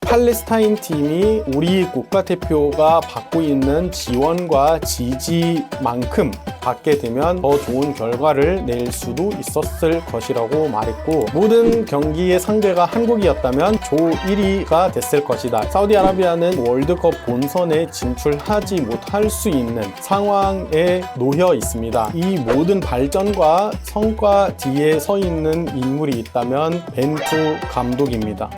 팔레스타인 팀이 우리 국가대표가 받고 있는 지원과 지지만큼 받게 되면 더 좋은 결과를 낼 수도 있었을 것이라고 말했고, 모든 경기의 상대가 한국이었다면 조 1위가 됐을 것이다. 사우디아라비아는 월드컵 본선에 진출하지 못할 수 있는 상황에 놓여 있습니다. 이 모든 발전과 성과 뒤에 서 있는 인물이 있다면 벤투 감독입니다.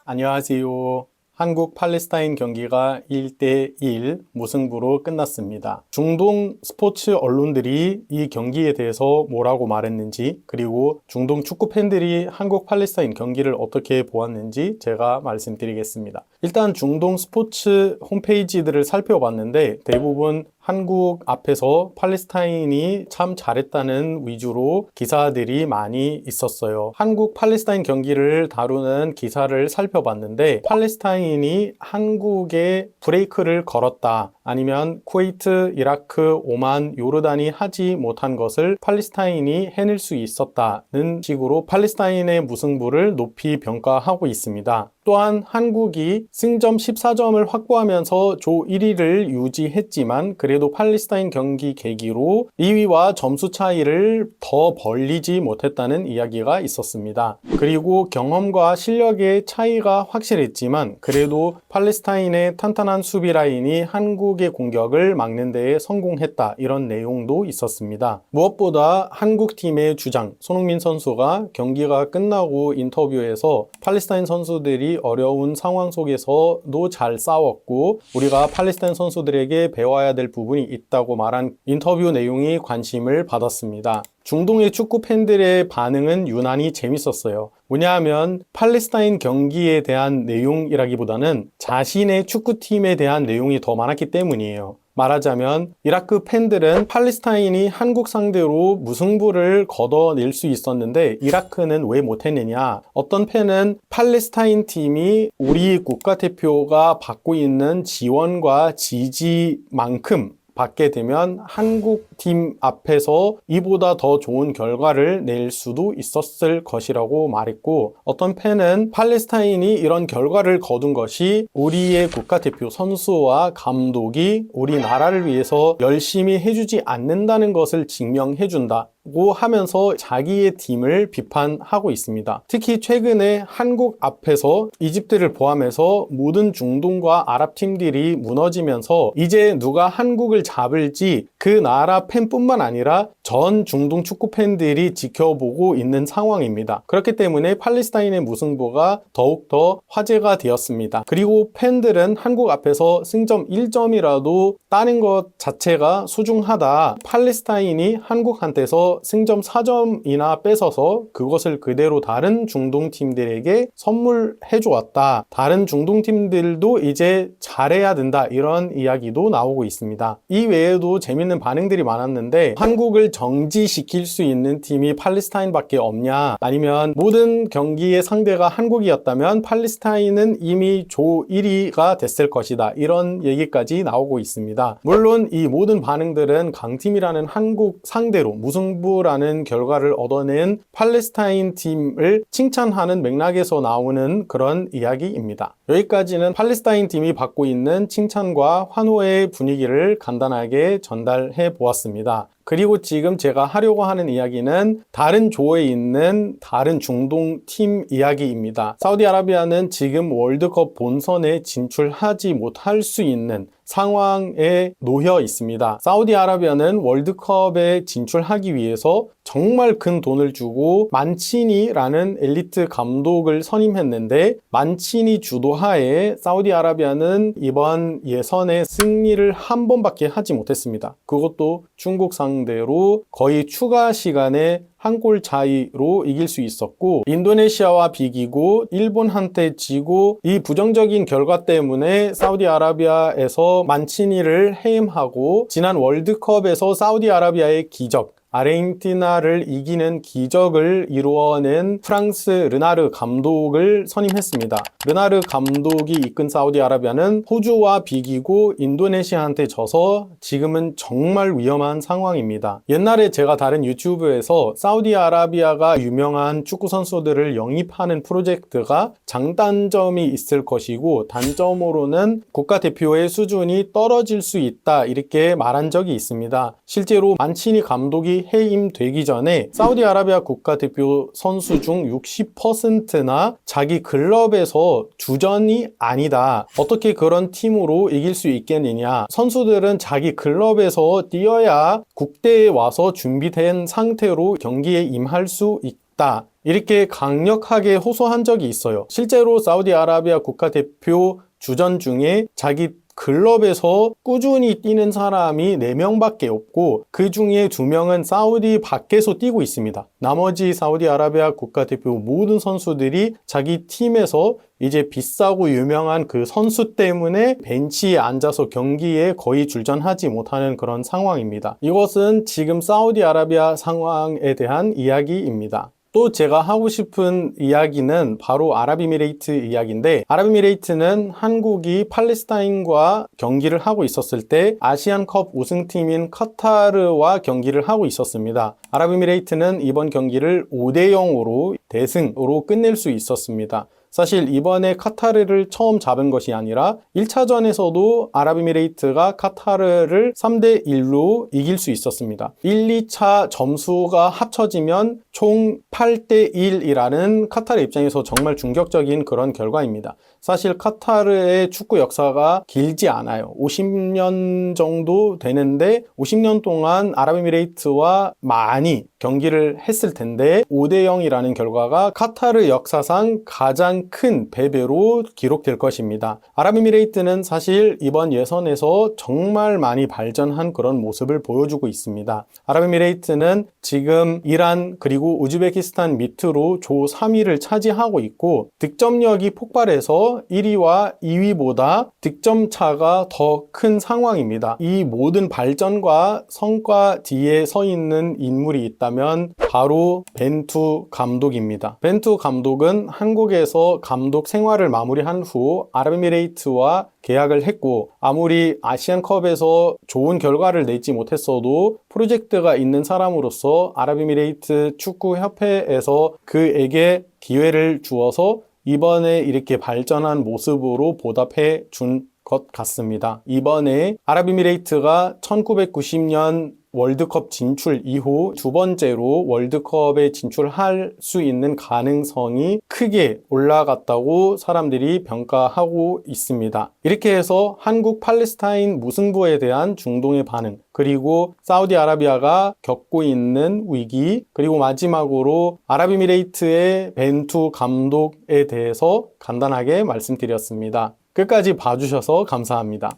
안녕하세요. 한국 팔레스타인 경기가 1대1 무승부로 끝났습니다. 중동 스포츠 언론들이 이 경기에 대해서 뭐라고 말했는지, 그리고 중동 축구 팬들이 한국 팔레스타인 경기를 어떻게 보았는지 제가 말씀드리겠습니다. 일단 중동 스포츠 홈페이지들을 살펴봤는데 대부분 한국 앞에서 팔레스타인이 참 잘했다는 위주로 기사들이 많이 있었어요. 한국 팔레스타인 경기를 다루는 기사를 살펴봤는데 팔레스타인이 한국에 브레이크를 걸었다, 아니면 쿠웨이트, 이라크, 오만, 요르단이 하지 못한 것을 팔레스타인이 해낼 수 있었다는 식으로 팔레스타인의 무승부를 높이 평가하고 있습니다. 또한 한국이 승점 14점을 확보하면서 조 1위를 유지했지만 그래도 팔레스타인 경기 계기로 2위와 점수 차이를 더 벌리지 못했다는 이야기가 있었습니다. 그리고 경험과 실력의 차이가 확실했지만 그래도 팔레스타인의 탄탄한 수비 라인이 한국의 공격을 막는 데에 성공했다, 이런 내용도 있었습니다. 무엇보다 한국팀의 주장 손흥민 선수가 경기가 끝나고 인터뷰에서 팔레스타인 선수들이 어려운 상황 속에서도 잘 싸웠고 우리가 팔레스타인 선수들에게 배워야 될 부분이 있다고 말한 인터뷰 내용이 관심을 받았습니다. 중동의 축구 팬들의 반응은 유난히 재밌었어요. 왜냐하면 팔레스타인 경기에 대한 내용이라기보다는 자신의 축구팀에 대한 내용이 더 많았기 때문이에요. 말하자면 이라크 팬들은 팔레스타인이 한국 상대로 무승부를 거둬낼 수 있었는데 이라크는 왜 못했느냐, 어떤 팬은 팔레스타인 팀이 우리 국가대표가 받고 있는 지원과 지지만큼 받게 되면 한국 팀 앞에서 이보다 더 좋은 결과를 낼 수도 있었을 것이라고 말했고, 어떤 팬은 팔레스타인이 이런 결과를 거둔 것이 우리의 국가대표 선수와 감독이 우리나라를 위해서 열심히 해주지 않는다는 것을 증명해준다 고 하면서 자기의 팀을 비판하고 있습니다. 특히 최근에 한국 앞에서 이집트를 포함해서 모든 중동과 아랍 팀들이 무너지면서 이제 누가 한국을 잡을지 그 나라 팬뿐만 아니라 전 중동 축구 팬들이 지켜보고 있는 상황입니다. 그렇기 때문에 팔레스타인의 무승부가 더욱더 화제가 되었습니다. 그리고 팬들은 한국 앞에서 승점 1점이라도 따는 것 자체가 소중하다, 팔레스타인이 한국한테서 승점 4점이나 뺏어서 그것을 그대로 다른 중동 팀들에게 선물해 주었다, 다른 중동 팀들도 이제 잘해야 된다, 이런 이야기도 나오고 있습니다. 이 외에도 재밌는 반응들이 많았는데 한국을 정지시킬 수 있는 팀이 팔레스타인밖에 없냐, 아니면 모든 경기의 상대가 한국이었다면 팔레스타인은 이미 조 1위가 됐을 것이다, 이런 얘기까지 나오고 있습니다. 물론 이 모든 반응들은 강팀이라는 한국 상대로 무승부라는 결과를 얻어낸 팔레스타인 팀을 칭찬하는 맥락에서 나오는 그런 이야기입니다. 여기까지는 팔레스타인 팀이 받고 있는 칭찬과 환호의 분위기를 간단하게 전달해 보았습니다. 그리고 지금 제가 하려고 하는 이야기는 다른 조에 있는 다른 중동 팀 이야기입니다. 사우디아라비아는 지금 월드컵 본선에 진출하지 못할 수 있는 상황에 놓여 있습니다. 사우디아라비아는 월드컵에 진출하기 위해서 정말 큰 돈을 주고 만치니라는 엘리트 감독을 선임했는데 만치니 주도하에 사우디아라비아는 이번 예선에 승리를 한 번밖에 하지 못했습니다. 그것도 중국 상대로 거의 추가 시간에 한 골 차이로 이길 수 있었고, 인도네시아와 비기고 일본한테 지고, 이 부정적인 결과 때문에 사우디아라비아에서 만치니를 해임하고 지난 월드컵에서 사우디아라비아의 기적, 아르헨티나를 이기는 기적을 이루어낸 프랑스 르나르 감독을 선임했습니다. 르나르 감독이 이끈 사우디아라비아는 호주와 비기고 인도네시아한테 져서 지금은 정말 위험한 상황입니다. 옛날에 제가 다른 유튜브에서 사우디아라비아가 유명한 축구 선수들을 영입하는 프로젝트가 장단점이 있을 것이고 단점으로는 국가대표의 수준이 떨어질 수 있다 이렇게 말한 적이 있습니다. 실제로 만치니 감독이 해임되기 전에 사우디아라비아 국가대표 선수 중 60%나 자기 클럽에서 주전이 아니다. 어떻게 그런 팀으로 이길 수 있겠느냐. 선수들은 자기 클럽에서 뛰어야 국대에 와서 준비된 상태로 경기에 임할 수 있다. 이렇게 강력하게 호소한 적이 있어요. 실제로 사우디아라비아 국가대표 주전 중에 자기 클럽에서 꾸준히 뛰는 사람이 4명밖에 없고 그 중에 2명은 사우디 밖에서 뛰고 있습니다. 나머지 사우디아라비아 국가대표 모든 선수들이 자기 팀에서 이제 비싸고 유명한 그 선수 때문에 벤치에 앉아서 경기에 거의 출전하지 못하는 그런 상황입니다. 이것은 지금 사우디아라비아 상황에 대한 이야기입니다. 또 제가 하고 싶은 이야기는 바로 아랍에미레이트 이야기인데, 아랍에미레이트는 한국이 팔레스타인과 경기를 하고 있었을 때 아시안컵 우승팀인 카타르와 경기를 하고 있었습니다. 아랍에미레이트는 이번 경기를 5대0으로 대승으로 끝낼 수 있었습니다. 사실 이번에 카타르를 처음 잡은 것이 아니라 1차전에서도 아랍에미레이트가 카타르를 3대1로 이길 수 있었습니다. 1, 2차 점수가 합쳐지면 총 8대1이라는 카타르 입장에서 정말 충격적인 그런 결과입니다. 사실 카타르의 축구 역사가 길지 않아요. 50년 정도 되는데 50년 동안 아랍에미레이트와 많이 경기를 했을 텐데 5대0이라는 결과가 카타르 역사상 가장 큰 패배로 기록될 것입니다. 아랍에미레이트는 사실 이번 예선에서 정말 많이 발전한 그런 모습을 보여주고 있습니다. 아랍에미레이트는 지금 이란 그리고 우즈베키스탄 밑으로 조 3위를 차지하고 있고 득점력이 폭발해서 1위와 2위보다 득점 차가 더 큰 상황입니다. 이 모든 발전과 성과 뒤에 서 있는 인물이 있다면 바로 벤투 감독입니다. 벤투 감독은 한국에서 감독 생활을 마무리한 후 아랍에미레이트와 계약을 했고 아무리 아시안컵에서 좋은 결과를 내지 못했어도 프로젝트가 있는 사람으로서 아랍에미레이트 축구협회에서 그에게 기회를 주어서 이번에 이렇게 발전한 모습으로 보답해 준 것 같습니다. 이번에 아랍에미레이트가 1990년 월드컵 진출 이후 2번째로 월드컵에 진출할 수 있는 가능성이 크게 올라갔다고 사람들이 평가하고 있습니다. 이렇게 해서 한국 팔레스타인 무승부에 대한 중동의 반응, 그리고 사우디아라비아가 겪고 있는 위기, 그리고 마지막으로 아랍에미레이트의 벤투 감독에 대해서 간단하게 말씀드렸습니다. 끝까지 봐주셔서 감사합니다.